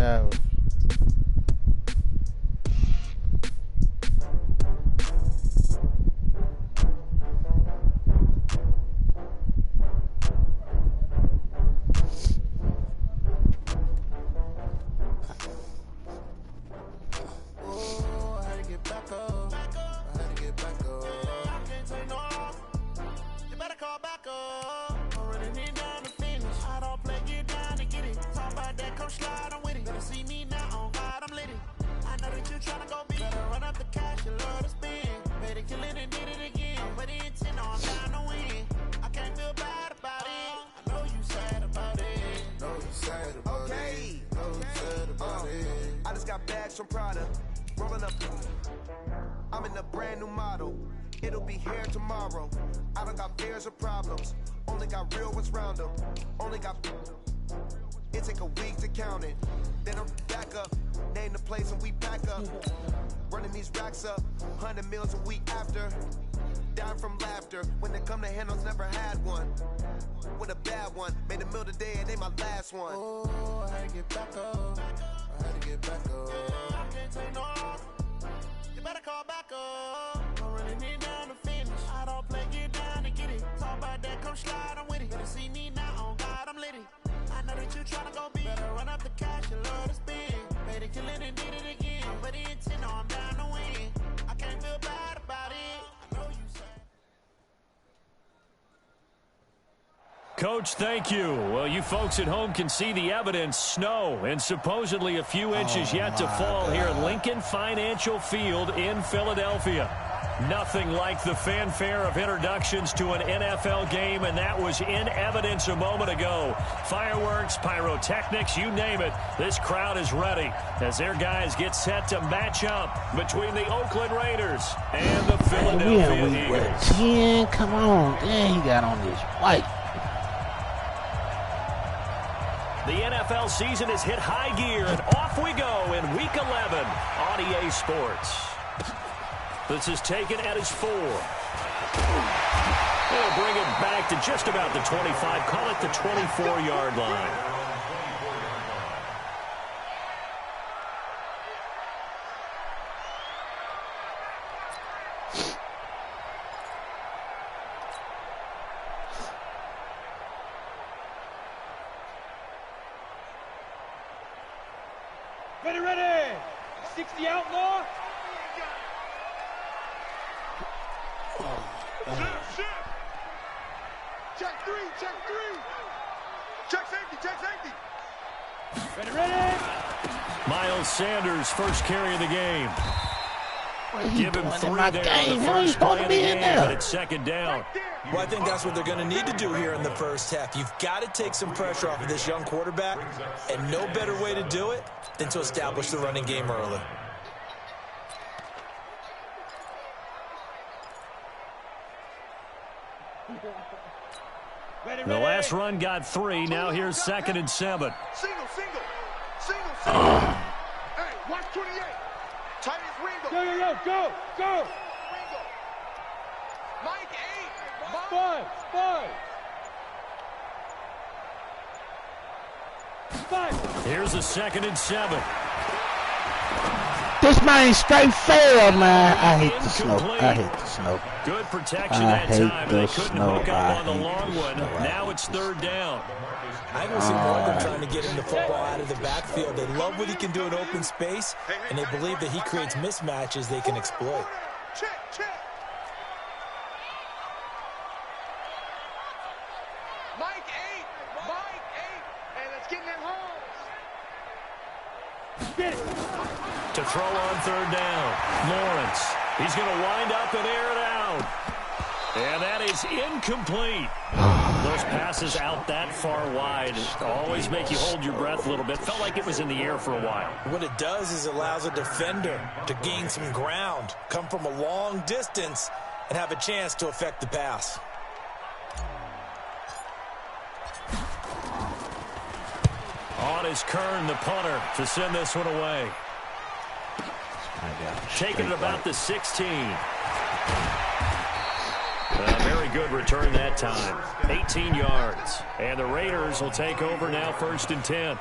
out. Some product, rolling up. I'm in a brand new model. It'll be here tomorrow. I don't got fears or problems. Only got real ones round them. Only got. It take a week to count it. Then I'm back up. Name the place and we back up. Running these racks up. 100 meals a week after. Dying from laughter. When it come to handles, never had one. With a bad one. Made a meal today and they my last one. Oh, I had to get back up. I had to get back up. I can't take no off. You better call back up. I'm running it down to finish. I don't play, get down to get it. Talk about that, come slide, I'm with it. Better see me now, on God, I'm litty. I know that you tryna go big. Better run up the cash, you love to spend. Made it, kill it, and did it again. But the intent, no, I'm down to win. I can't feel bad about it. I know you said. Coach, thank you. Well, you folks at home can see the evidence. Snow and supposedly a few inches yet to fall here at Lincoln Financial Field in Philadelphia. Nothing like the fanfare of introductions to an NFL game, and that was in evidence a moment ago. Fireworks, pyrotechnics, you name it. This crowd is ready as their guys get set to match up between the Oakland Raiders and the Philadelphia Eagles. 10, come on. There he got on this white. The NFL season has hit high gear, and off we go in Week 11 on EA Sports. This is taken at his 4. They'll bring it back to just about the 25. Call it the 24-yard line. Ready. 60 outlaw. Check three. Check safety. Ready. Miles Sanders, first carry of the game. Give him 3 there game? on the How first you play of the in game, there? but it's second down. Well, I think that's what they're going to need to do here in the first half. You've got to take some pressure off of this young quarterback, and no better way to do it than to establish the running game early. The last run got 3. Now here's 2nd and 7. Single. Hey, watch 28. Tight as Ringo. Go. Ringo. Mike 8. 5. Here's a 2nd and 7. This man straight fail, man. I hate the snow. Good protection that time. They couldn't hook up on the long one. Snow. Now it's 3rd down. I don't see more of them trying to get him the football out of the backfield. They love what he can do in open space, and they believe that he creates mismatches they can exploit. Check. Mike 8. Hey, let's get in that hole. Get it. To throw on 3rd down. Lawrence. He's going to wind up and air it out. And that is incomplete. Those passes out that far wide always make you hold your breath a little bit. Felt like it was in the air for a while. What it does is allows a defender to gain some ground, come from a long distance, and have a chance to affect the pass. On is Kern, the punter, to send this one away. Taking it about the 16. Very good return that time. 18 yards. And the Raiders will take over now 1st and 10.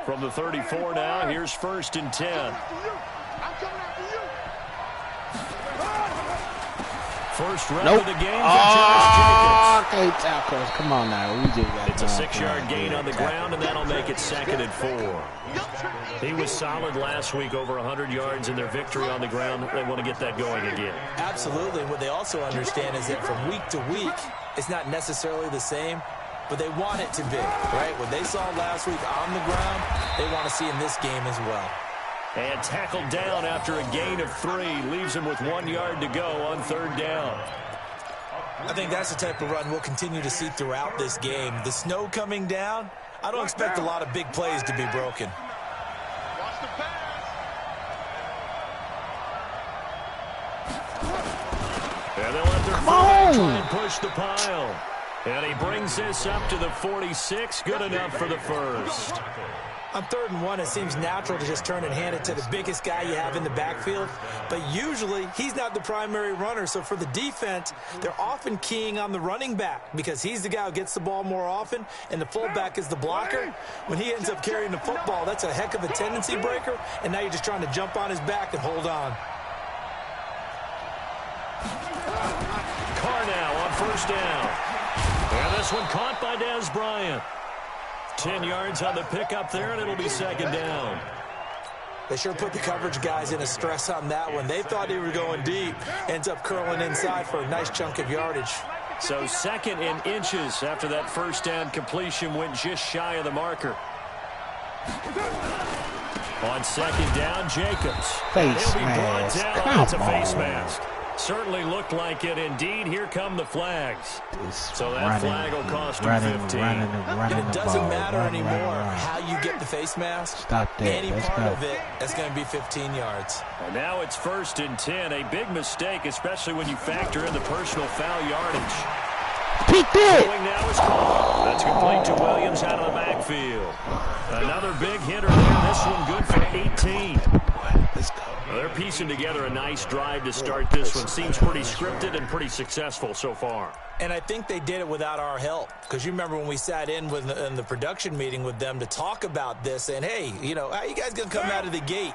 From the 34 now, here's 1st and 10. I'm coming after you. First run Nope. of the game for Oh, Josh Jacobs. okay, tackles. Come on now. We just got It's a 6-yard gain on the ground, and that'll make it 2nd and 4. He was solid last week, over 100 yards in their victory on the ground. They want to get that going again. Absolutely. What they also understand is that from week to week, it's not necessarily the same, but they want it to be, right? What they saw last week on the ground, they want to see in this game as well. And tackled down after a gain of 3. Leaves him with 1 yard to go on 3rd down. I think that's the type of run we'll continue to see throughout this game. The snow coming down, I don't expect a lot of big plays to be broken. Watch the pass. And they'll let their fullback try and push the pile. And he brings this up to the 46. Good enough for the first. On 3rd and 1, it seems natural to just turn and hand it to the biggest guy you have in the backfield. But usually, he's not the primary runner. So for the defense, they're often keying on the running back because he's the guy who gets the ball more often, and the fullback is the blocker. When he ends up carrying the football, that's a heck of a tendency breaker, and now you're just trying to jump on his back and hold on. Carr now on 1st down. And this one caught by Des Bryant. 10 yards on the pickup there, and it'll be 2nd down. They sure put the coverage guys in a stress on that one. They thought they were going deep. Ends up curling inside for a nice chunk of yardage. So 2nd and inches after that 1st down completion went just shy of the marker. On 2nd down, Jacobs. Face He'll be brought mask. down. Come It's a face on. mask. Certainly looked like it. Indeed, here come the flags. It's So that flag will cost him 15. And it doesn't matter anymore Run. how you get the face mask. Stop that. Any Let's part go. of it, that's going to be 15 yards. And now it's 1st and 10. A big mistake, especially when you factor in the personal foul yardage. Peek it. Going now is called. That's complete to Williams out of the backfield. Another big hitter there. This one good for 18. Let's go. Well, they're piecing together a nice drive to start this one. Seems pretty scripted and pretty successful so far. And I think they did it without our help. Because you remember when we sat in the production meeting with them to talk about this, and hey, you know, how you guys going to come out of the gate?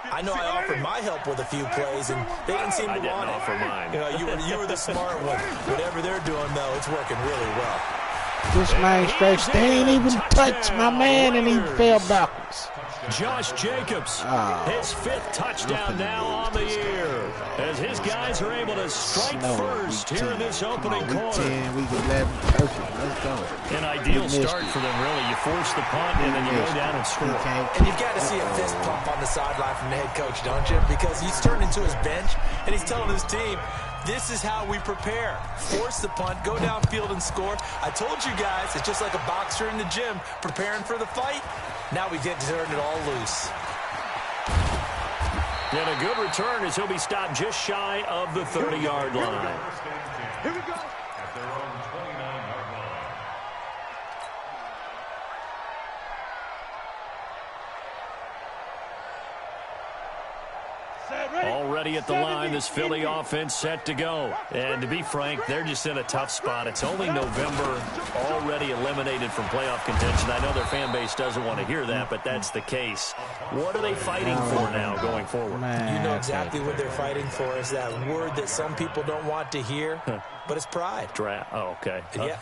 I know I offered my help with a few plays, and they didn't seem to want it. I didn't offer mine. You know, you were the smart one. Whatever they're doing, though, it's working really well. This man stretch, they ain't even touched my man, and he fell backwards. Josh Jacobs, his 5th touchdown now on the year, as his guys are able to strike first here in this opening quarter. Week 11, perfect. Let's go. An ideal start for them, really. You force the punt, and then you go down and score. And you've got to see a fist pump on the sideline from the head coach, don't you? Because he's turned into his bench, and he's telling his team, this is how we prepare. Force the punt, go downfield and score. I told you guys, it's just like a boxer in the gym preparing for the fight. Now we get to turn it all loose. And a good return as he'll be stopped just shy of the 30-yard line. Here we go. Already at the line, this Philly offense set to go. And to be frank, they're just in a tough spot. It's only November, already eliminated from playoff contention. I know their fan base doesn't want to hear that, but that's the case. What are they fighting for now going forward? You know exactly what they're fighting for. Is that word that some people don't want to hear, but it's pride. Draft. Oh, okay. Yeah.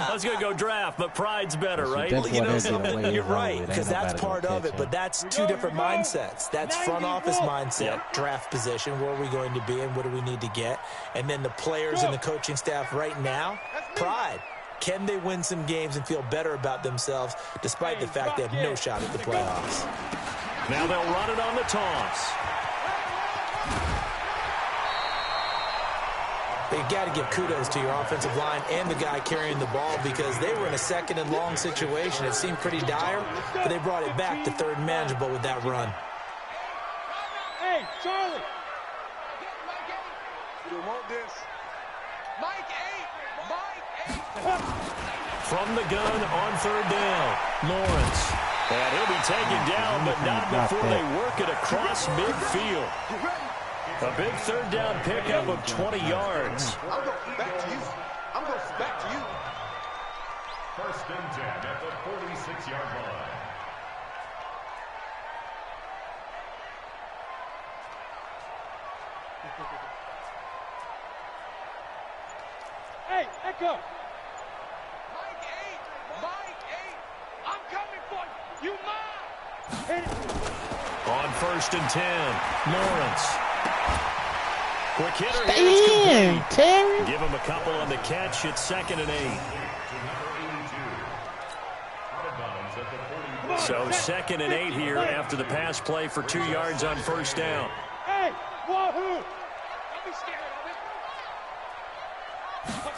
I was going to go draft, but pride's better, right? That's You what know they get away something? You're with. right, Ain't because that's nobody part gonna of it, catch but that's two different mindsets. That's front office mindset, draft position, where are we going to be and what do we need to get? And then the players and the coaching staff right now, pride. Can they win some games and feel better about themselves despite the fact they have no shot at the playoffs? Now they'll run it on the toss. But you got to give kudos to your offensive line and the guy carrying the ball because they were in a 2nd and long situation. It seemed pretty dire, but they brought it back to 3rd and manageable with that run. Hey, Charlie. You want this? Mike 8. From the gun on 3rd down, Lawrence. And he'll be taken down, but not before they work it across midfield. A big 3rd down pickup of 20 yards. I'm going back to you. I'm going back to you. 1st and 10 at the 46-yard line. Hey, Echo. Mike 8. Mike 8. I'm coming for you. You mine. On 1st and 10, Lawrence. Quick hitter. Stay in, Terry. Give him a couple on the catch. It's 2nd and 8. So 2nd and 8 here after the pass play for 2 yards on 1st down. Hey, wahoo! Don't be scared of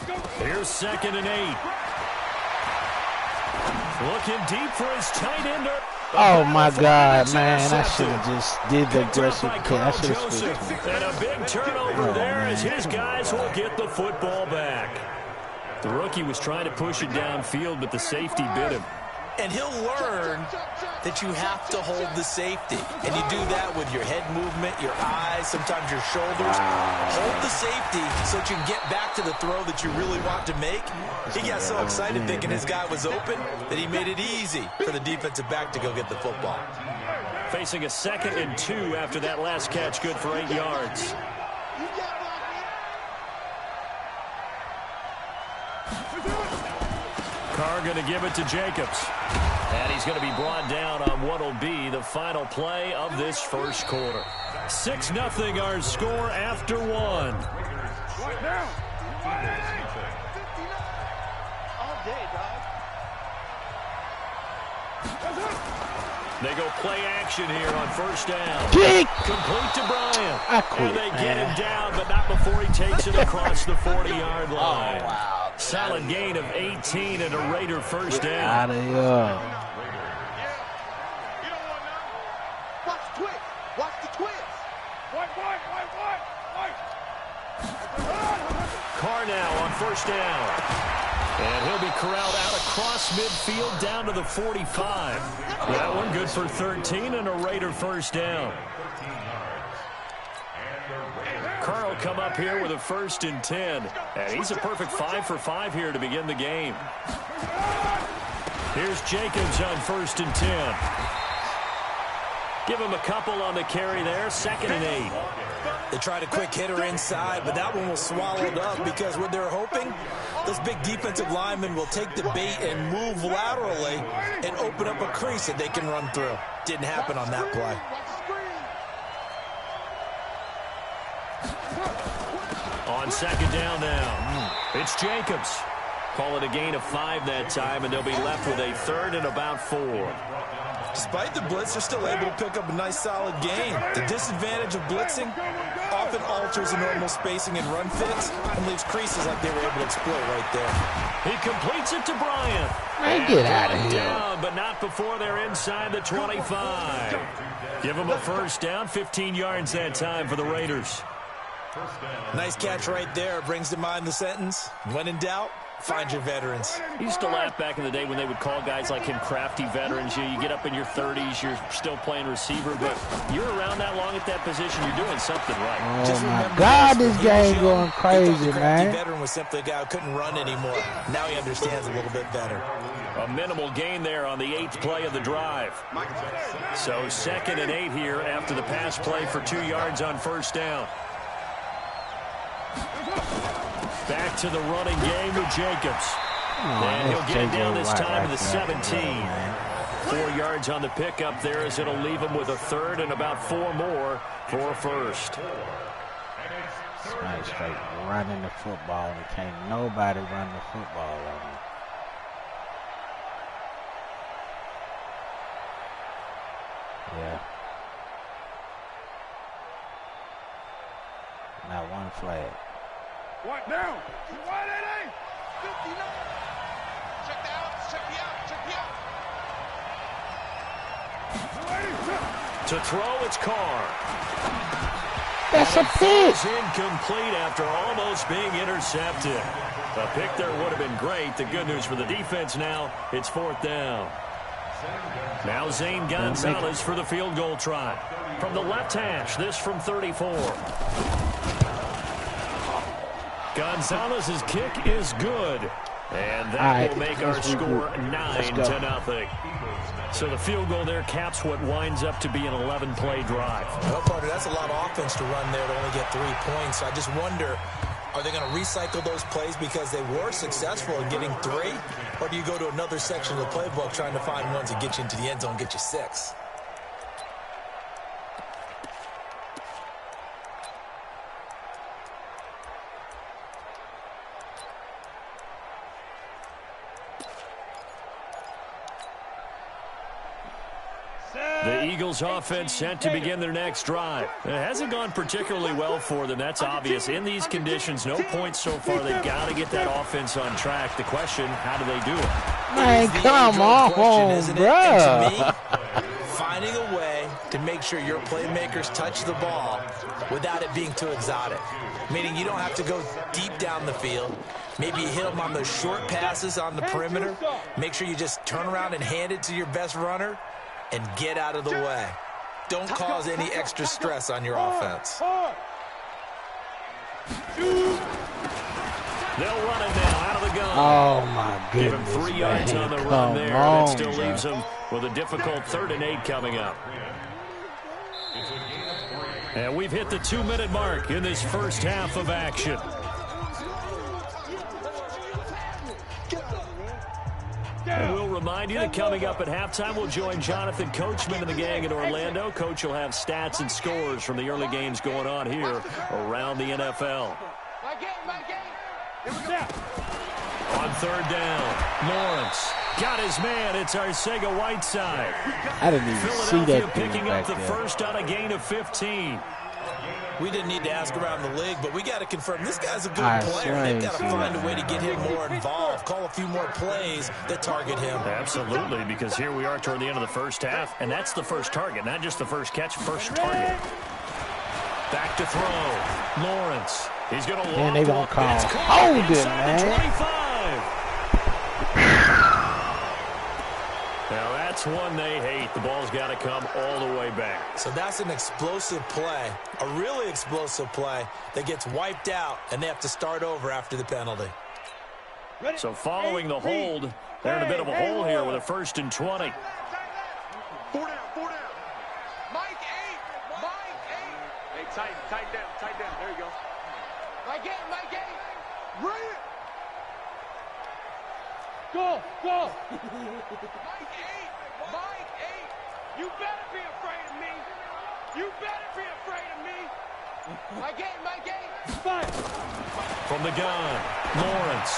it. Here's 2nd and 8. Looking deep for his tight ender. Oh my God, man! I should have just did the aggressive catch. I should have switched. And a big turnover there as his guys will get the football back. The rookie was trying to push it downfield, but the safety bit him. And he'll learn that you have to hold the safety. And you do that with your head movement, your eyes, sometimes your shoulders. Hold the safety so that you can get back to the throw that you really want to make. He got so excited thinking his guy was open that he made it easy for the defensive back to go get the football. Facing a 2nd and 2 after that last catch, good for 8 yards. Carr going to give it to Jacobs. And he's going to be brought down on what will be the final play of this first quarter. 6-0 our score after 1. All day, dog. They go play action here on 1st down. Kick. Complete to Bryant. I quit, and they get man. him down, but not before he takes it across the 40-yard line. Oh, wow. Solid gain of 18 and a Raider first down. Out of here. You don't want none. Watch the twist. Watch the twist. White. Carr now on 1st down. And he'll be corralled out across midfield down to the 45. That one good for 13 and a Raider first down. Carr will come up here with a 1st and 10. And he's a perfect 5 for 5 here to begin the game. Here's Jacobs on 1st and 10. Give him a couple on the carry there. 2nd and 8. They tried a quick hitter inside, but that one was swallowed up because what they're hoping, this big defensive lineman will take the bait and move laterally and open up a crease that they can run through. Didn't happen on that play. On 2nd down now, it's Jacobs. Call it a gain of 5 that time, and they'll be left with a 3rd and about 4. Despite the blitz, they're still able to pick up a nice, solid gain. The disadvantage of blitzing often alters the normal spacing and run fits and leaves creases like they were able to exploit right there. He completes it to Bryant. Man, get out of here. Down, but not before they're inside the 25. Give them a first down, 15 yards that time for the Raiders. Nice catch right there. Brings to mind the sentence, when in doubt, find your veterans. I used to laugh back in the day when they would call guys like him crafty veterans. You get up in your 30s, you're still playing receiver, but you're around that long at that position, you're doing something right. Oh my God, this game going crazy, the man. veteran was simply a guy who couldn't run anymore. Now he understands a little bit better. A minimal gain there on the 8th play of the drive. So 2nd and 8 here after the pass play for 2 yards on 1st down. Back to the running game with Jacobs. And he'll get it down this time to the 17. 4 yards on the pickup there as it'll leave him with a 3rd and about 4 more for a first. Nice straight running the football, and can't nobody run the football on him. Yeah. Not one flag. What now? 188. 59. Check the out. Check the out. Check the out. To throw, it's Carr. That's a pick. It's incomplete after almost being intercepted. A pick there would have been great. The good news for the defense now, it's 4th down. Now Zane Gonzalez for the field goal try. From the left hash, this from 34. Gonzalez's kick is good. And that will make our score 9-0. So the field goal there caps what winds up to be an 11-play drive. Well, partner, that's a lot of offense to run there to only get 3 points. So I just wonder, are they going to recycle those plays because they were successful in getting 3? Or do you go to another section of the playbook trying to find ones that get you into the end zone, get you 6? The Eagles offense set to begin their next drive. It hasn't gone particularly well for them. That's obvious. In these conditions, no points so far. They've got to get that offense on track. The question, how do they do it? Man, come on, bro. Finding a way to make sure your playmakers touch the ball without it being too exotic. Meaning you don't have to go deep down the field. Maybe you hit them on those short passes on the perimeter. Make sure you just turn around and hand it to your best runner and get out of the way. Don't cause any extra stress on your offense. They'll run it now out of the gun. Oh, my goodness. Give him 3 yards on the run there. That still leaves him with a difficult 3rd and 8 coming up. And we've hit the 2-minute mark in this first half of action. And we'll remind you that coming up at halftime, we'll join Jonathan Coachman and the gang in Orlando. Coach will have stats and scores from the early games going on here around the NFL. On 3rd down, Lawrence got his man. It's Arcega-Whiteside. I didn't even see that picking up the there. first on a gain of 15. We didn't need to ask around the league, but we got to confirm this guy's a good player. They've got to find a way to get him more involved, call a few more plays that target him. Absolutely, because here we are toward the end of the first half, and that's the first target, not just the first catch, first target. Back to throw. Lawrence. He's going to Man, they gonna call holding, man. 25. Now that's one they hate. The ball's got to come all the way back. So that's an explosive play, a really explosive play that gets wiped out, and they have to start over after the penalty. So following the hold, they're in a bit of a hole here with a 1st and 20. 4 down. Mike 8. Hey, tighten down. There you go. Mike 8. Bring it. Go. Mike 8. You better be afraid of me. Mike 8. Fine. From the gun, Lawrence.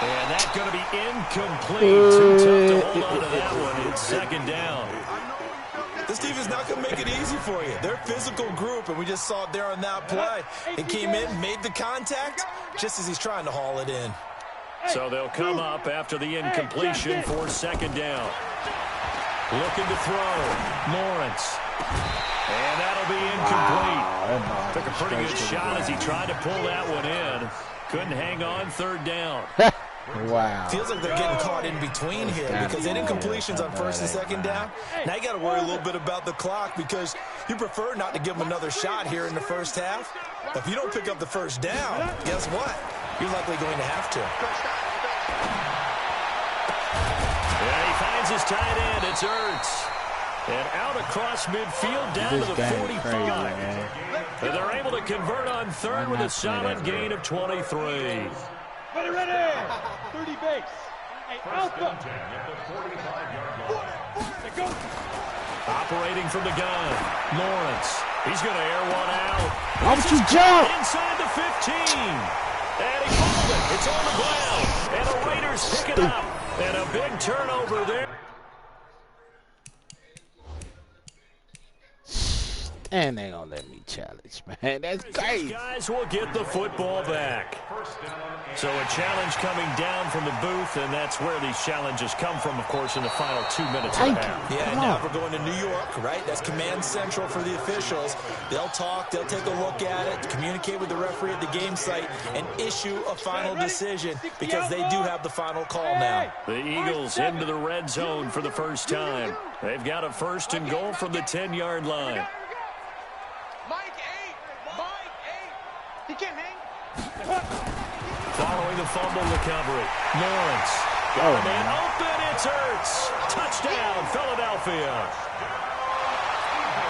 And that's going to be incomplete. Too tough to hold on to that one. It's 2nd down. This team is not going to make it easy for you. They're a physical group, and we just saw it there on that play. It came in, made the contact, just as he's trying to haul it in. So they'll come up after the incompletion for 2nd down. Looking to throw. Lawrence. And that'll be incomplete. Wow, Took a pretty good shot as he tried to pull that one in. Couldn't hang on 3rd down. Wow. Feels like they're getting caught in between here because they did incompletions on 1st and 2nd down. Now you got to worry a little bit about the clock because you prefer not to give them another shot here in the first half. But if you don't pick up the 1st down, guess what? You're likely going to have to. Yeah, he finds his tight end. It's Ertz. And out across midfield down to the 45. And they're able to convert on 3rd with a solid gain of 23. Ready. 30 base. Hey, Alpha. Operating from the gun. Lawrence. He's going to air one out. Why would you jump? Inside the 15. And he called it. It's on the ground. And the Raiders pick it up. And a big turnover there. And they gonna let me challenge, man. That's crazy. These guys will get the football back. So a challenge coming down from the booth, and that's where these challenges come from, of course, in the final 2 minutes of the half. Yeah, and now we're going to New York, right? That's command central for the officials. They'll talk, they'll take a look at it, communicate with the referee at the game site, and issue a final decision because they do have the final call now. The Eagles into the red zone for the first time. They've got a 1st and goal from the 10-yard line. Mike 8. He can't hang. Following the fumble recovery, Lawrence got a man open. It's Ertz. Touchdown, Philadelphia.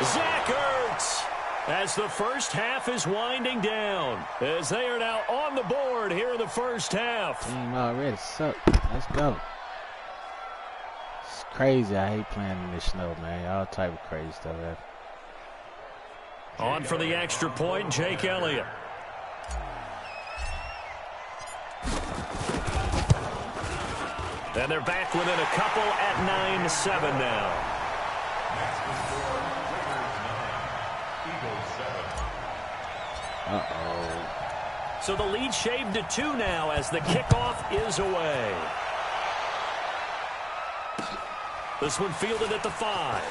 Zach Ertz. As the first half is winding down, as they are now on the board here in the first half. Team already sucked. Let's go. It's crazy. I hate playing in the snow, man. All type of crazy stuff happens. On for the extra point, Jake Elliott. And they're back within a couple at 9-7 now. Uh-oh. So the lead shaved to 2 now as the kickoff is away. This one fielded at the 5.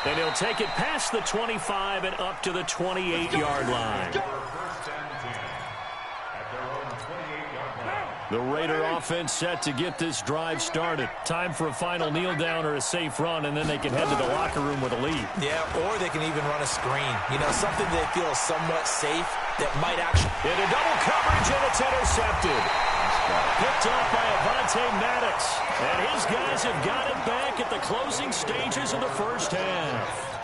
And he'll take it past the 25 and up to the 28-yard line. The Raider offense set to get this drive started. Time for a final kneel down or a safe run, and then they can head to the locker room with a lead. Yeah, or they can even run a screen. You know, something they feel is somewhat safe that might actually... Into double coverage, and it's intercepted. Picked off by Avonte Maddox. And his guys have got it back at the closing stages of the first half.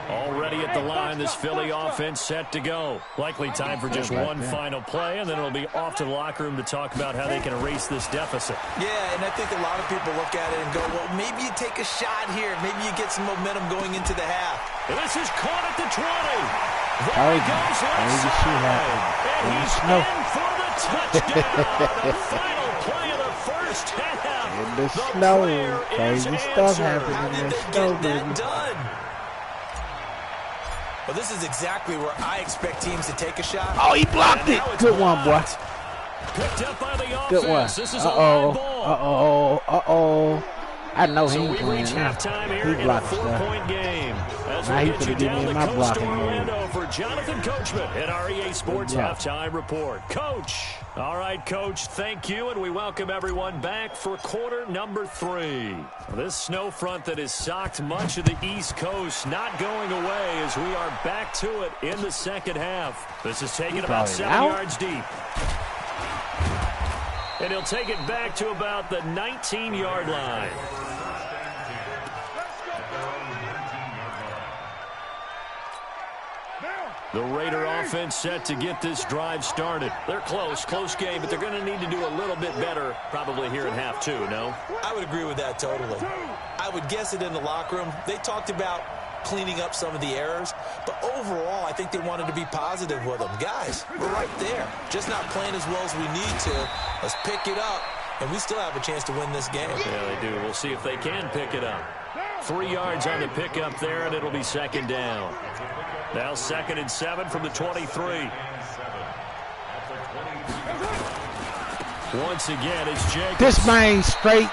Already at the line, this Philly offense set to go. Likely time for just one final play, and then it'll be off to the locker room to talk about how they can erase this deficit. Yeah, and I think a lot of people look at it and go, well, maybe you take a shot here. Maybe you get some momentum going into the half. And this is caught at the 20. There Oh, he goes left side. And he's in for the touchdown. The final play of the first half. In the snow. Crazy stuff happening in the snow, baby. Done? Well, this is exactly where I expect teams to take a shot. Oh, he blocked it. Good one, boy. Picked up by the Good one. offense. This is a line ball. Uh-oh. I know he So ain't we playing reach now. halftime He here in a blocked stuff. 4-point game. As Now we he get you finna give down me the my coast to blocking Orlando for Jonathan Coachman at our EA Sports Yeah. Halftime Report. Coach. All right, Coach, thank you, and we welcome everyone back for quarter number 3. This snow front that has socked much of the East Coast not going away as we are back to it in the second half. This is taken about 7 yards deep. And he'll take it back to about the 19-yard line. The Raider offense set to get this drive started. They're close game, but they're going to need to do a little bit better probably here in half 2, no? I would agree with that totally. I would guess it in the locker room. They talked about cleaning up some of the errors, but overall, I think they wanted to be positive with them. Guys, we're right there. Just not playing as well as we need to. Let's pick it up, and we still have a chance to win this game. Yeah, they do. We'll see if they can pick it up. 3 yards on the pickup there, and it'll be second down. Now 2nd and 7 from the 23. Once again, it's Jacobs. This man straight.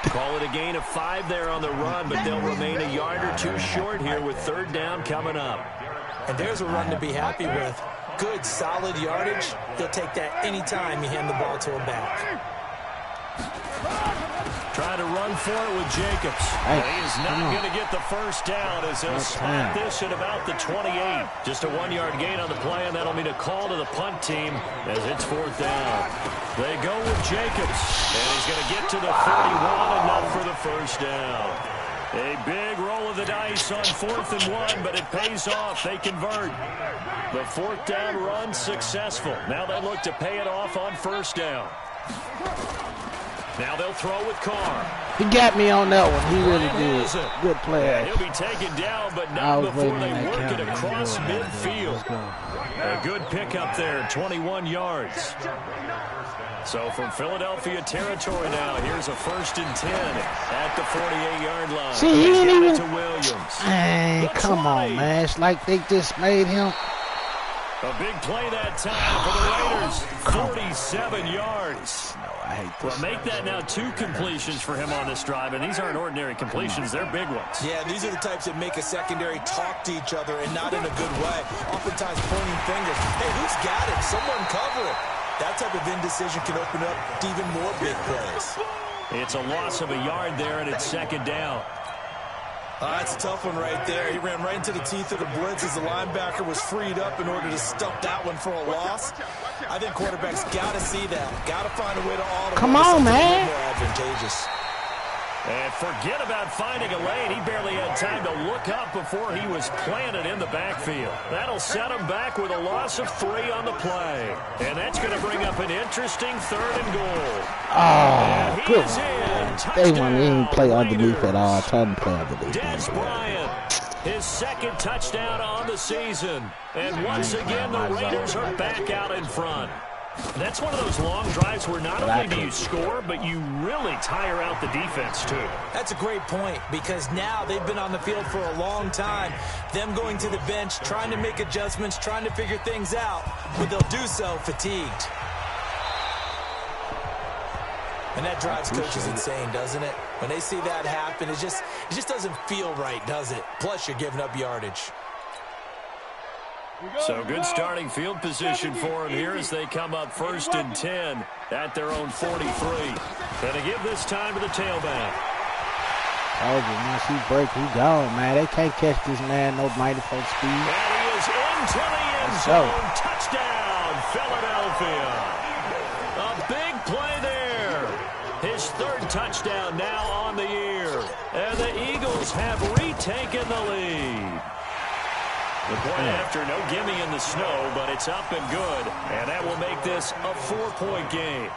Call it a gain of 5 there on the run, but they'll remain a yard or 2 short here with 3rd down coming up. And there's a run to be happy with. Good, solid yardage. They'll take that anytime you hand the ball to a back. Trying to run for it with Jacobs. Hey, he is not going to get the first down as he'll spot this at about the 28. Just a 1-yard gain on the play, and that'll mean a call to the punt team as it's 4th down. They go with Jacobs, and he's going to get to the 31 and not for the first down. A big roll of the dice on 4th and 1, but it pays off. They convert. The 4th down run successful. Now they look to pay it off on 1st down. Now they'll throw with Carr. He got me on that one. He really did. Good play. Yeah, he'll be taken down, but not before they work it across midfield. A good pickup there, 21 yards. So from Philadelphia territory now, here's a 1st and 10 at the 48-yard line. See, he ain't even... to Williams. Man, come on, man. It's like they just made him... A big play that time for the Raiders, 47 yards. No, I hate this. Well, make that now 2 completions for him on this drive, and these aren't ordinary completions. They're big ones. Yeah, these are the types that make a secondary talk to each other and not in a good way. Oftentimes pointing fingers. Hey, who's got it? Someone cover it. That type of indecision can open up to even more big plays. It's a loss of a yard there, and it's 2nd down. That's a tough one right there. He ran right into the teeth of the blitz as the linebacker was freed up in order to stump that one for a loss. I think quarterbacks got to see that. Got to find a way to auto. Come on, man. advantageous. And forget about finding a lane. He barely had time to look up before he was planted in the backfield. That'll set him back with a loss of 3 on the play. And that's going to bring up an interesting 3rd and goal. Oh, good. They Touchdown, won't even play underneath Raiders. at all. Tell them to play underneath. Des Bryant, his 2nd touchdown on the season. And once again, the Raiders are back out in front. That's one of those long drives where not only do you score, but you really tire out the defense, too. That's a great point, because now they've been on the field for a long time. Them going to the bench, trying to make adjustments, trying to figure things out, but they'll do so fatigued. And that drives coaches insane, doesn't it? When they see that happen, it just doesn't feel right, does it? Plus, you're giving up yardage. So good starting field position for them here as they come up 1st and 10 at their own 43. And they give this time to the tailback. Oh, once he break, he gone, man. They can't catch this man, no mighty full speed. And he is into the end zone. Touchdown, Philadelphia. A big play there. His 3rd touchdown now on the year. And the Eagles have retaken the lead. The point after, no gimme in the snow, but it's up and good. And that will make this a 4-point game.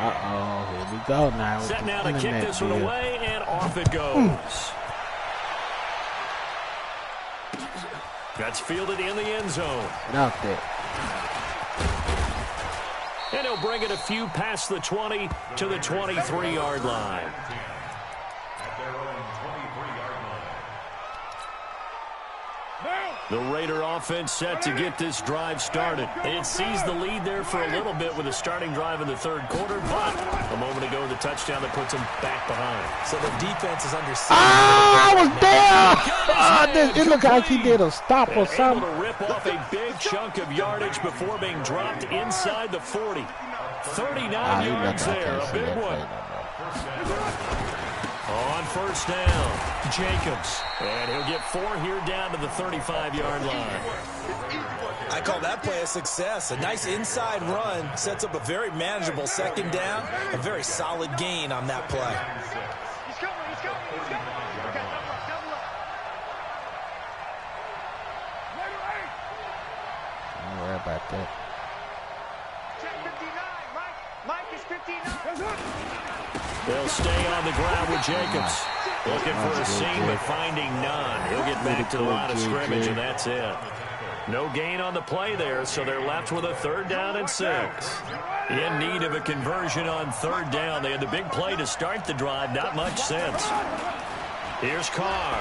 Uh-oh, here we go now. Set now to kick this one away, and off it goes. That's fielded in the end zone. Out there. And he'll bring it a few past the 20 to the 23-yard line. The Raider offense set to get this drive started. It sees the lead there for a little bit with a starting drive in the 3rd quarter, but a moment ago the touchdown that puts them back behind. So the defense is under siege. I was there! It looked like he did a stop or something. Able to rip off a big chunk of yardage before being dropped inside the 40. 39 yards there, a big one. On 1st down, Jacobs. And he'll get 4 here down to the 35-yard line. I call that play a success. A nice inside run sets up a very manageable 2nd down. A very solid gain on that play. He's coming. Okay, double up. Don't worry about that. Check 59, Mike is 59. They'll stay on the ground with Jacobs. Looking for a seam, but finding none. He'll get back to the line of scrimmage, and that's it. No gain on the play there, so they're left with a 3rd down and 6. In need of a conversion on 3rd down. They had the big play to start the drive. Not much sense. Here's Carr.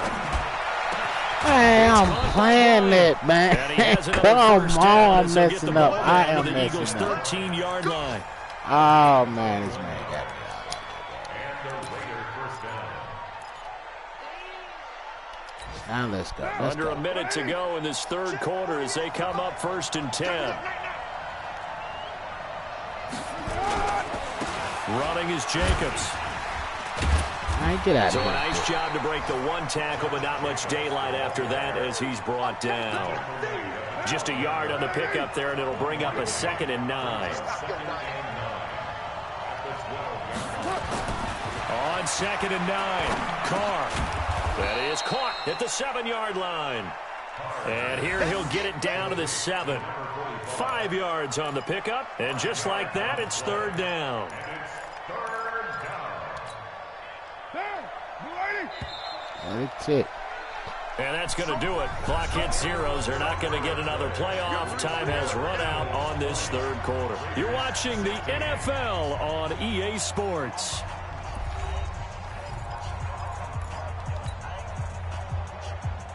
Man, I'm playing it, man. Come on, I'm messing up. I am messing up. 13-yard line. Oh, man, this man got me. Now let's go. Under a minute to go in this 3rd quarter as they come up 1st and 10. Running is Jacobs. Get out So of a here. nice job to break the 1 tackle, but not much daylight after that as he's brought down. Just a yard on the pickup there, and it'll bring up a 2nd and 9. On 2nd and 9, Carr. That is caught at the 7-yard line. And here he'll get it down to the 7. 5 yards on the pickup, and just like that, it's 3rd down. That's it. And that's going to do it. Clock hits zeros. They're not going to get another playoff. Time has run out on this 3rd quarter. You're watching the NFL on EA Sports.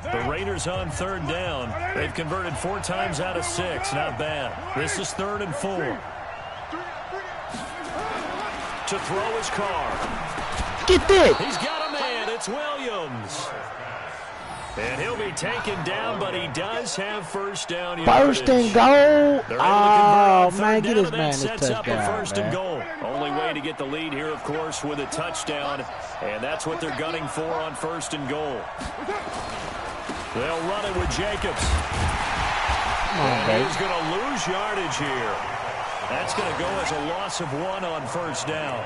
The Raiders on 3rd down. They've converted 4 times out of 6. Not bad. This is 3rd and 4. To throw his Carr. Get this. He's got a man. It's Williams. And he'll be taken down, but he does have 1st down yardage. 1st and goal. They're able to convert Oh, on 3rd man, get down, this and man that this sets up a touchdown, 1st and man. goal. Only way to get the lead here, of course, with a touchdown. And that's what they're gunning for on 1st and goal. They'll run it with Jacobs. Come on, baby. He's going to lose yardage here. That's going to go as a loss of 1 on first down.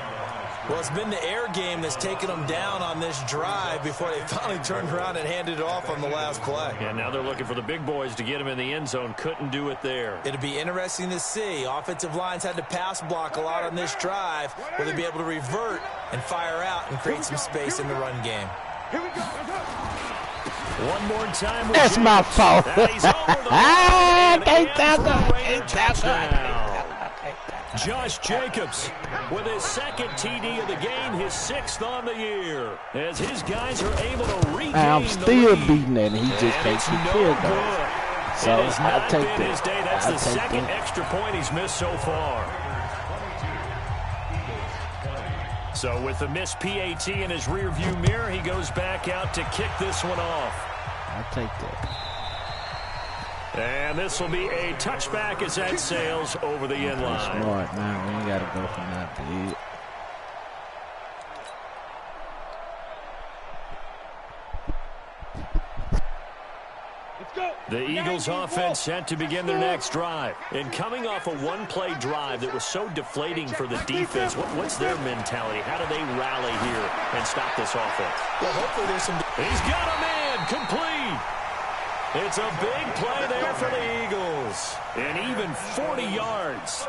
Well, it's been the air game that's taken them down on this drive before they finally turned around and handed it off on the last play. And now they're looking for the big boys to get him in the end zone. Couldn't do it there. It'll be interesting to see. Offensive lines had to pass block a lot on this drive. Will they be able to revert and fire out and create some space in the run game? Here we go. One more time. That's my fault. Josh Jacobs with his second TD of the game, his 6th on the year. As his guys are able to regain I'm the still lead. beating it, and he just takes the field goal. So It has I'll not take been his day. That's that. the second extra point he's missed so far. So with the missed PAT in his rearview mirror, he goes back out to kick this one off. I'll take that. And this will be a touchback as that sails over the end line. Smart, man. We ain't got to go from that to it. The Eagles offense set to begin their next drive. And coming off a one-play drive that was so deflating for the defense, what's their mentality? How do they rally here and stop this offense? Well, hopefully there's some... He's got a man complete. It's a big play there for the Eagles. And even 40 yards.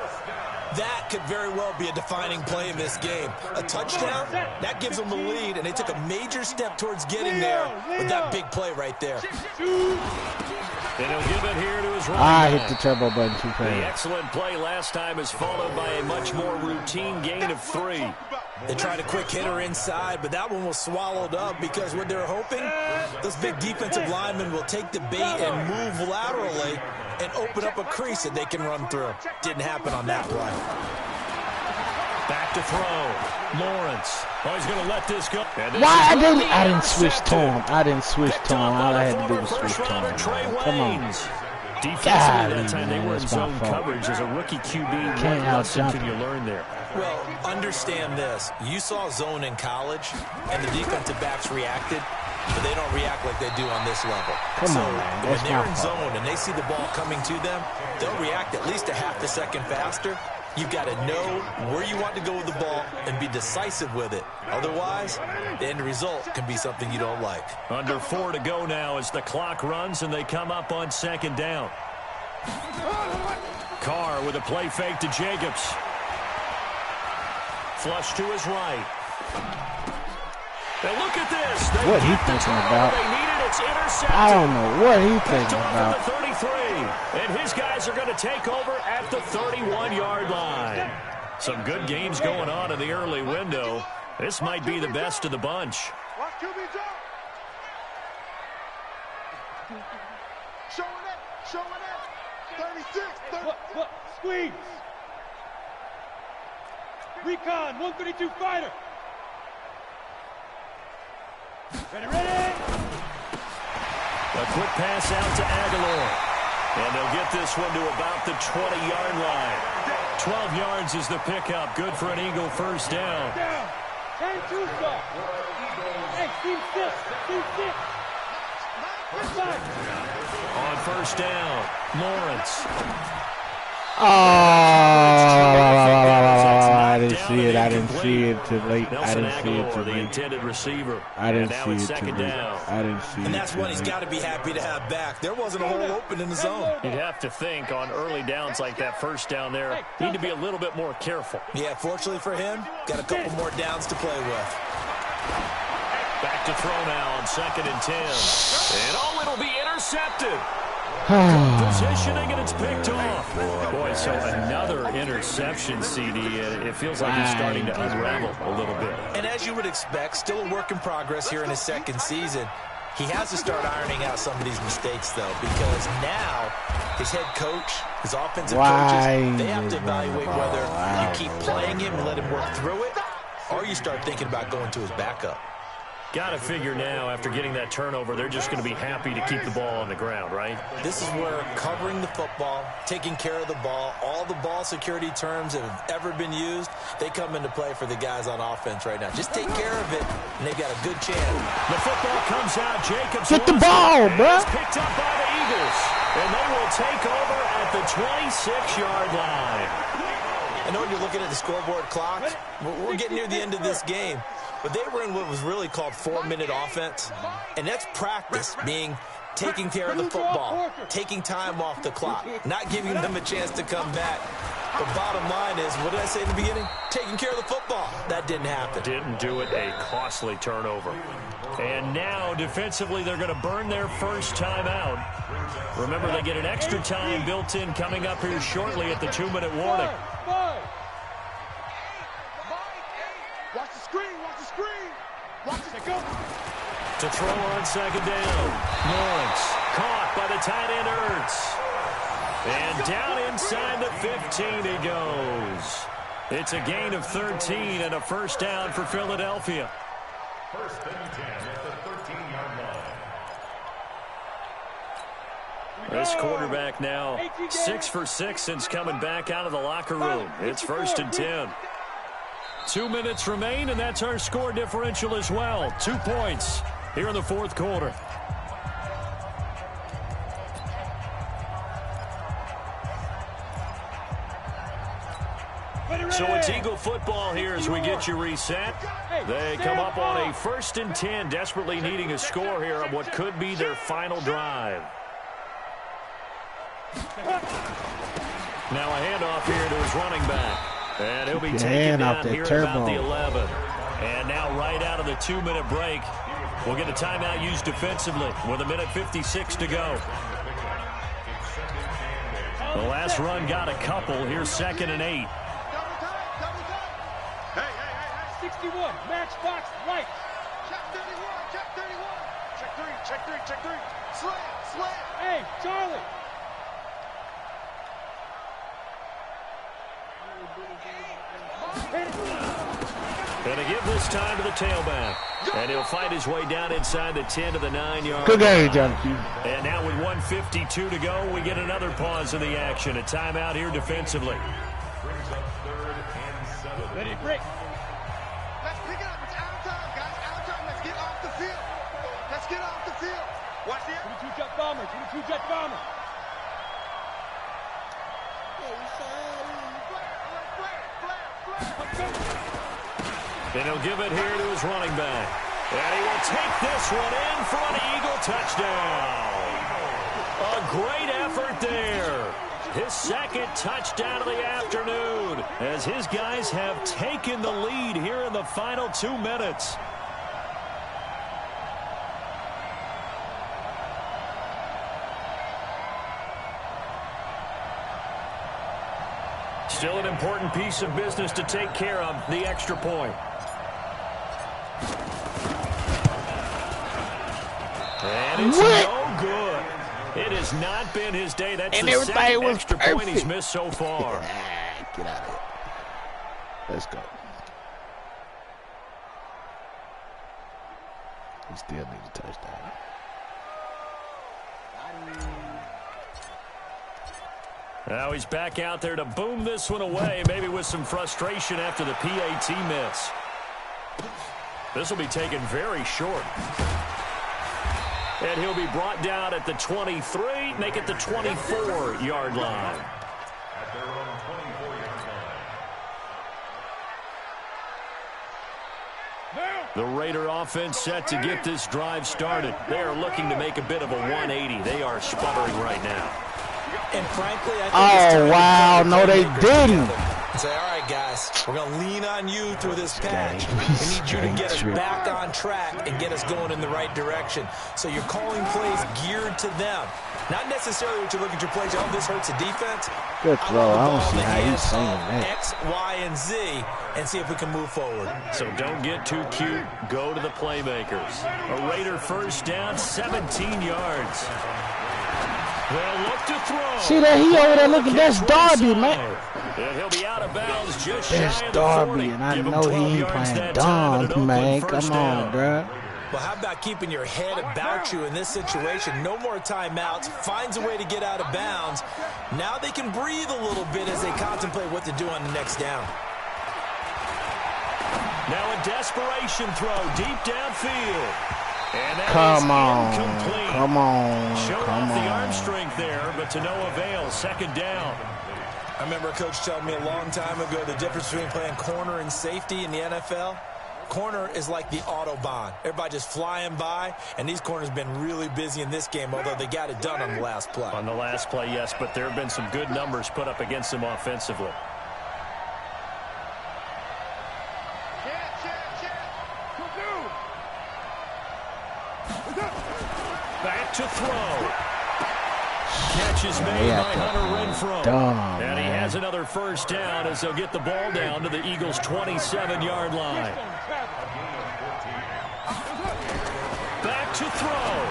That could very well be a defining play in this game. A touchdown, that gives them the lead, and they took a major step towards getting there with that big play right there. And he'll give it here to his running I back. hit the turbo button too The fast. excellent play last time is followed by a much more routine gain of 3. They tried a quick hitter inside, but that one was swallowed up because what they're hoping, those big defensive linemen will take the bait and move laterally and open up a crease that they can run through. Didn't happen on that play. Back to throw. Lawrence. Oh, he's going to let this go. Why? I didn't switch to him. I didn't switch to him. All I had to do was switch to him. Come on. Defensively that time they were in That's my zone fault. coverage as a rookie QB. Can't What lesson out-jump can you learn there? Well, understand this. You saw zone in college, and the defensive backs reacted, but they don't react like they do on this level. Come so on, man. when That's they're my in fault. zone and they see the ball coming to them, they'll react at least a half a second faster. You've got to know where you want to go with the ball and be decisive with it. Otherwise, the end result can be something you don't like. Under 4 to go now as the clock runs and they come up on 2nd down. Carr with a play fake to Jacobs. Flush to his right. And look at this. They What he get the thinking turnover about? They needed. It's intercepted. I don't know what he Picked thinking off about. at the 33. And his guys are going to take over at the 31-yard line. Some good games going on in the early window. This might be the best of the bunch. Watch QB jump. Showing it. 36. Look, squeeze. Recon, 132 fighter. Ready. A quick pass out to Aguilar. And they'll get this one to about the 20-yard line. 12 yards is the pickup. Good for an Eagle first down. Down. 10-2 stop. Hey, team 6. Team 6. On first down, Lawrence. Oh, I didn't see it. I didn't see it too late. I Nelson didn't see it Aguilar, too the late. intended receiver. I didn't And now see it's it too second late. down. I didn't see it. And that's too one he's late. got to be happy to have back. There wasn't a hole open in the zone. You'd have to think on early downs like that first down there, need to be a little bit more careful. Yeah, fortunately for him, got a couple more downs to play with. Back to throw now on 2nd and 10. And it'll be intercepted. Positioning, and it's picked off. Boy, so another interception, CD. It feels like he's starting to unravel a little bit. And as you would expect, still a work in progress here in his second season. He has to start ironing out some of these mistakes, though, because now his head coach, his offensive coaches, they have to evaluate whether you keep playing him and let him work through it, or you start thinking about going to his backup. Got to figure now, after getting that turnover, they're just going to be happy to keep the ball on the ground, right? This is where covering the football, taking care of the ball, all the ball security terms that have ever been used, they come into play for the guys on offense right now. Just take care of it, and they've got a good chance. The football comes out. Jacobs Get the lost ball, it. bro. It's picked up by the Eagles, and they will take over at the 26-yard line. I know when you're looking at the scoreboard clock, we're getting near the end of this game, but they were in what was really called 4-minute offense, and that's practice, meaning taking care of the football, taking time off the clock, not giving them a chance to come back. The bottom line is, what did I say in the beginning? Taking care of the football. That didn't happen. Didn't do it. A costly turnover. And now, defensively, they're going to burn their first timeout. Remember, they get an extra time built in coming up here shortly at the 2-minute warning. Watch the screen. Watch the screen. Watch it. Go. To throw on second down. Lawrence caught by the tight end Ertz. And down inside the 15 he goes. It's a gain of 13 and a first down for Philadelphia. First and 10 at the 13-yard line. This quarterback now 6 for 6 since coming back out of the locker room. It's first and 10. 2 minutes remain, and that's our score differential as well. 2 points here in the fourth quarter. So it's Eagle football here as we get you reset. They come up on a first and 10, desperately needing a score here on what could be their final drive. Now a handoff here to his running back. And he'll be taken down here at about the 11. And now right out of the 2-minute break, we'll get a timeout used defensively with 1:56 to go. The last run got a couple. Here's 2nd and 8. 61, matchbox, right. Check 31, check 31. Check 3, check 3. Slam. Hey, Charlie. Gonna give this time to the tailback. And he'll fight his way down inside the 10 to the 9-yard. Good game, Junkie. And now with 1:52 to go, we get another pause in the action. A timeout here defensively. Brings up 3rd and 7. Ready, break. Let's pick it up. It's out of time, guys. Out of time. Let's get off the field. Let's get off the field. Watch the 22 jet bomber. 22 jet bomber. And he'll give it here to his running back. And he will take this one in for an Eagle touchdown. A great effort there. His second touchdown of the afternoon as his guys have taken the lead here in the final 2 minutes. Still an important piece of business to take care of, the extra point. And it's no good. It has not been his day. That's And the second extra perfect. point he's missed so far. Get out of here. Let's go. He still needs a touchdown. Now he's back out there to boom this one away, maybe with some frustration after the PAT miss. This will be taken very short. And he'll be brought down at the 23, make it the 24-yard line. At their own 24-yard line. The Raider offense set to get this drive started. They are looking to make a bit of a 180. They are sputtering right now. And frankly, I think it's time wow, to no, they didn't. say, all right, guys, we're going to lean on you through this patch. We need you to get us back on track and get us going in the right direction. So you're calling plays geared to them. Not necessarily what you look at your plays, oh, this hurts the defense. Good throw. I don't see how he's he's saying that. X, Y, and Z, and see if we can move forward. So don't get too cute. Go to the playmakers. A Raider first down, 17 yards. They'll look to throw. See that? He over there looking. That's Darby, man. And he'll be out of bounds just That's shy of the 40. Darby, and I Give him know 12 he ain't yards playing that time, and dumb, an man. open Come first on, down. bruh. Well, how about keeping your head about you in this situation? No more timeouts. Finds a way to get out of bounds. Now they can breathe a little bit as they contemplate what to do on the next down. Now a desperation throw deep downfield. And that Come is on. incomplete. Come on. Showed Come off the arm on. strength there, but to no avail. Second down. I remember a coach telling me a long time ago the difference between playing corner and safety in the NFL. Corner is like the Autobahn. Everybody just flying by, and these corners have been really busy in this game, although they got it done on the last play. On the last play, yes, but there have been some good numbers put up against them offensively. Back to throw. Catch is made by Hunter Renfrow. And he has another first down as they'll get the ball down to the Eagles' 27-yard line. Back to throw.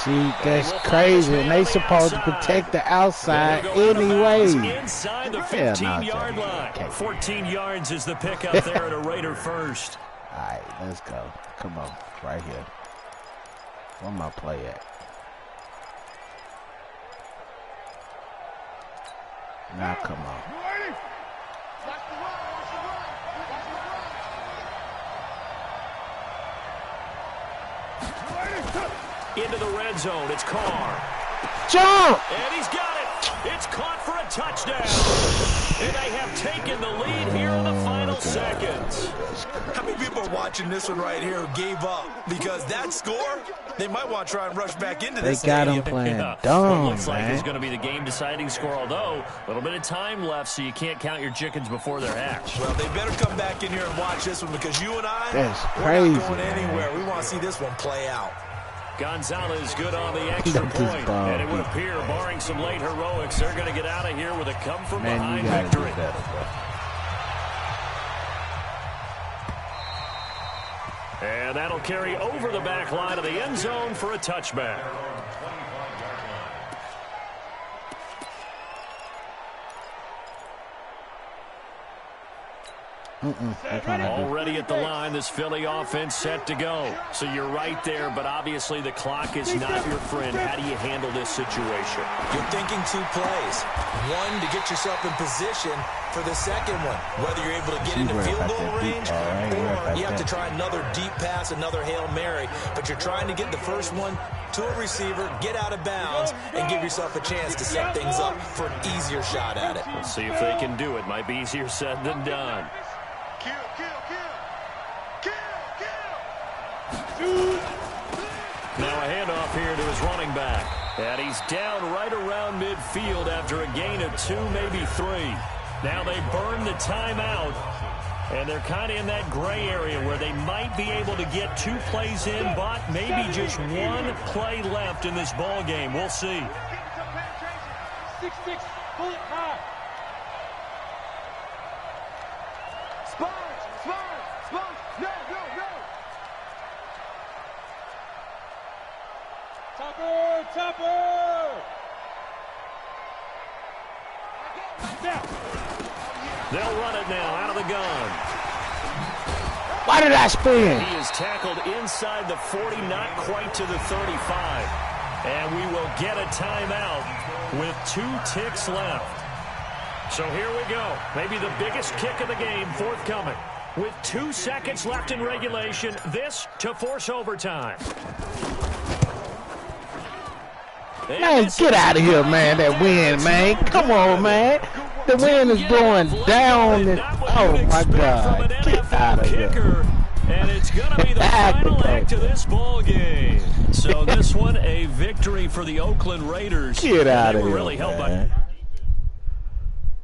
See, that's crazy. And they supposed to protect the outside anyway. Inside the 15-yard line. 14 yards is the pickup there at a Raider first. All right, let's go. Come on, right here. Where my play at? Now, come on. Into the red zone. It's Carr. Jump! And he's got it. It's caught for a touchdown. And they have taken the lead here in the final seconds. How many people are watching this one right here who gave up? Because that score, they might want to try and rush back into this. They got him playing dumb, looks like it's going to be the game-deciding score, although a little bit of time left, so you can't count your chickens before they're hatched. Well, they better come back in here and watch this one because you and I, we're not going anywhere. We want to see this one play out. Gonzalez good on the extra point, and it would appear, barring some late heroics, they're going to get out of here with a come-from-behind victory. And that'll carry over the back line of the end zone for a touchback. Already at the line, this Philly offense set to go. So you're right there, but obviously the clock is not your friend. How do you handle this situation? You're thinking two plays. One, to get yourself in position for the second one, whether you're able to get into field goal range or you have to try another deep pass, another Hail Mary. But you're trying to get the first one to a receiver, get out of bounds, and give yourself a chance to set things up for an easier shot at it. We'll see if they can do it. Might be easier said than done. Now a handoff here to his running back. And he's down right around midfield after a gain of 2, maybe 3. Now they burn the timeout. And they're kind of in that gray area where they might be able to get 2 plays in, but maybe just 1 play left in this ball game. We'll see. 6-6, bullet high. No. Topper. They'll run it now out of the gun. Why did I spin? He is tackled inside the 40, not quite to the 35. And we will get a timeout with 2 ticks left. So here we go. Maybe the biggest kick of the game forthcoming. With 2 seconds left in regulation, this to force overtime. Man, get out of here, man. That wind, man. Come on, man. The wind is blowing down. Oh, my God. Get out of here. And it's going to be the final act of this ball game. So this one, a victory for the Oakland Raiders. Get out of here, really man.